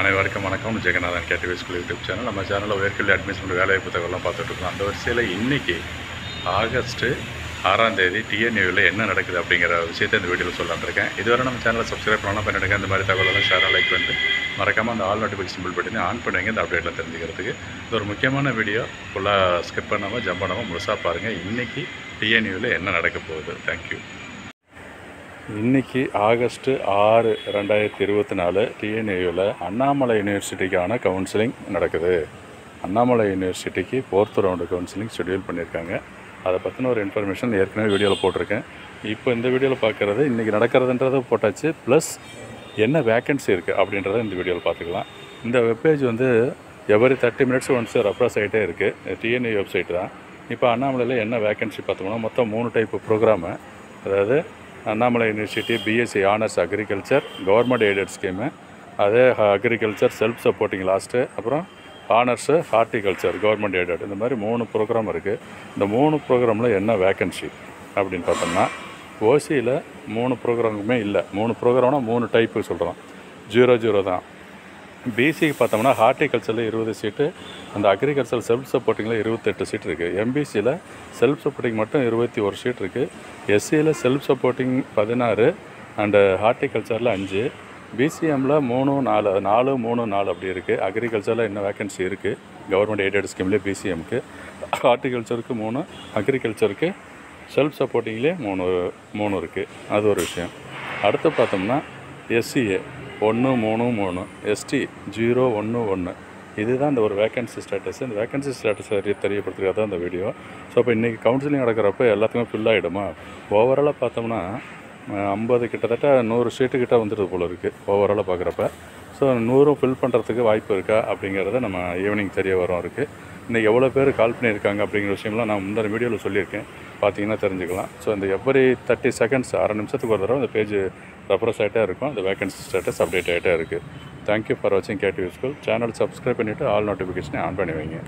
அனைவருக்கும் வணக்கம். Jeganathan KTV school YouTube channel. நம்ம சேனலில் உயர்கல்வி அட்மிஷன் வேலைவாய்ப்பு தகவலாம் பார்த்துட்ருக்கோம். அந்த வரிசையில் இன்றைக்கி ஆகஸ்ட் 6ஆம் தேதி டிஎன்யூவில் என்ன நடக்குது அப்படிங்கிற விஷயத்தை இந்த வீடியோவில் சொல்லலாம்ருக்கேன். இதுவரை நம்ம சேனலை சப்ஸ்கிரைப் பண்ணலாம் பண்ணிவிடுங்க. இந்த மாதிரி தகவலாம் ஷேராக லைக் பண்ணிட்டு மறக்காமல் அந்த ஆல் நோட்டிஃபிகேஷன் பில் பண்ணி ஆன் பண்ணுவீங்க. இந்த அப்டேட்டில் தெரிஞ்சுக்கிறதுக்கு இது ஒரு முக்கியமான வீடியோ. ஃபுல்லாக ஸ்கிப் பண்ணாமல் ஜம்ப் பண்ணாமல் முழுசாக பாருங்கள். இன்றைக்கி டிஎன்யூவில் என்ன நடக்க போகுது. தேங்க்யூ. இன்றைக்கி ஆகஸ்ட் 6, 2024 டிஎன்யூவில் அண்ணாமலை யூனிவர்சிட்டிக்கான கவுன்சிலிங் நடக்குது. அண்ணாமலை யூனிவர்சிட்டிக்கு 4th ரவுண்டு கவுன்சிலிங் ஷெட்யூல் பண்ணியிருக்காங்க. அதை பற்றின ஒரு இன்ஃபர்மேஷன் ஏற்கனவே வீடியோவில் போட்டிருக்கேன். இப்போ இந்த வீடியோவில் பார்க்குறது இன்றைக்கி நடக்கிறதுன்றதை போட்டாச்சு, ப்ளஸ் என்ன வேக்கன்சி இருக்குது அப்படின்றத இந்த வீடியோவில் பார்த்துக்கலாம். இந்த வெப்பேஜ் வந்து எவரி 30 minutes ஒன்ஸ் ரெஃப்ரெஷ் ஆகிட்டே இருக்குது. டிஎன்யூ வெப்சைட் தான். இப்போ அண்ணாமலையில் என்ன வேக்கன்சி பார்த்தோம்னா மொத்தம் 3 டைப்பு ப்ரோக்ராமு. அதாவது Annamalai university BSc honours agriculture government aided scheme, அதே அக்ரிகல்ச்சர் செல்ஃப் சப்போர்ட்டிங் லாஸ்ட்டு, அப்புறம் ஆனர்ஸு ஹார்டிகல்ச்சர் கவர்மெண்ட் எய்டட். இந்த மாதிரி 3 ப்ரோக்ராம் இருக்குது. இந்த 3 ப்ரோக்ராமில் என்ன வேக்கன்சி அப்படின்னு பார்த்தோம்னா ஓசியில் 3 ப்ரோக்ராமுமே இல்லை. 3 ப்ரோக்ராம்னா 3 டைப்பு சொல்கிறோம். 0 தான். பிசிக்கு பார்த்தோம்னா ஹார்டிகல்ச்சரில் 20 சீட்டு, அந்த அக்ரிகல்ச்சர் செல்ஃப் சப்போர்ட்டிங்கில் 28 சீட் இருக்குது. எம்பிசியில் செல்ஃப் சப்போர்ட்டிங் மட்டும் 21 சீட் இருக்குது. எஸ்சியில் செல்ஃப் சப்போர்ட்டிங் 16 அண்டு ஹார்டிகல்ச்சரில் 5. பிசிஎம்மில் 3, 4 4 3 4 அப்படி இருக்குது. அக்ரிகல்ச்சரில் என்ன வேக்கன்சி இருக்குது கவர்மெண்ட் எய்டட் ஸ்கீம்லேயே பிசிஎம்க்கு, ஹார்டிகல்ச்சருக்கு 3, அக்ரிகல்ச்சருக்கு செல்ஃப் சப்போர்ட்டிங்லேயே 3 இருக்குது. அது ஒரு விஷயம். அடுத்து பார்த்தோம்னா எஸ்சிஏ 1 3 3, எஸ்டி 0 1 1. இதுதான் இந்த ஒரு வேக்கன்சி ஸ்டேட்டஸ். இந்த வேக்கன்சி ஸ்டேட்டஸ் தெரியப்படுத்துறதுக்காக தான் இந்த வீடியோ. ஸோ இப்போ இன்றைக்கி கவுன்சிலிங் நடக்கிறப்ப எல்லாத்துக்குமே ஃபில் ஆகிடுமா? ஓவராலாக பார்த்தோம்னா 50 கிட்டத்தட்ட 100 சீட்டுக்கிட்ட வந்துடுது போல் இருக்குது ஓவராலாக பார்க்குறப்ப. ஸோ 100 ஃபில் பண்ணுறதுக்கு வாய்ப்பு இருக்கா அப்படிங்கிறத நம்ம ஈவினிங் தெரிய வரும் இருக்குது. இன்றைக்கி எவ்வளோ பேர் கால் பண்ணியிருக்காங்க அப்படிங்கிற விஷயம்லாம் நான் முன்னாடி வீடியோவில் சொல்லியிருக்கேன். பார்த்தீங்கன்னா தெரிஞ்சுக்கலாம். ஸோ இந்த எவ்வரி 30 seconds 1/2 நிமிஷத்துக்கு ஒரு தடவை இந்த பேஜ் ரெஃப்ரெஷ் ஆகிட்டே இருக்கும். இந்த வேகன்சி ஸ்டேட்டஸ் அப்டேட் ஆகிட்டே இருக்குது. தேங்க்யூ ஃபார் வாட்சிங் கேடிவி ஸ்கூல் சேனல். சப்ஸ்கிரைப் பண்ணிவிட்டு ஆல் நோட்டிஃபிகேஷனை ஆன் பண்ணி வைங்க.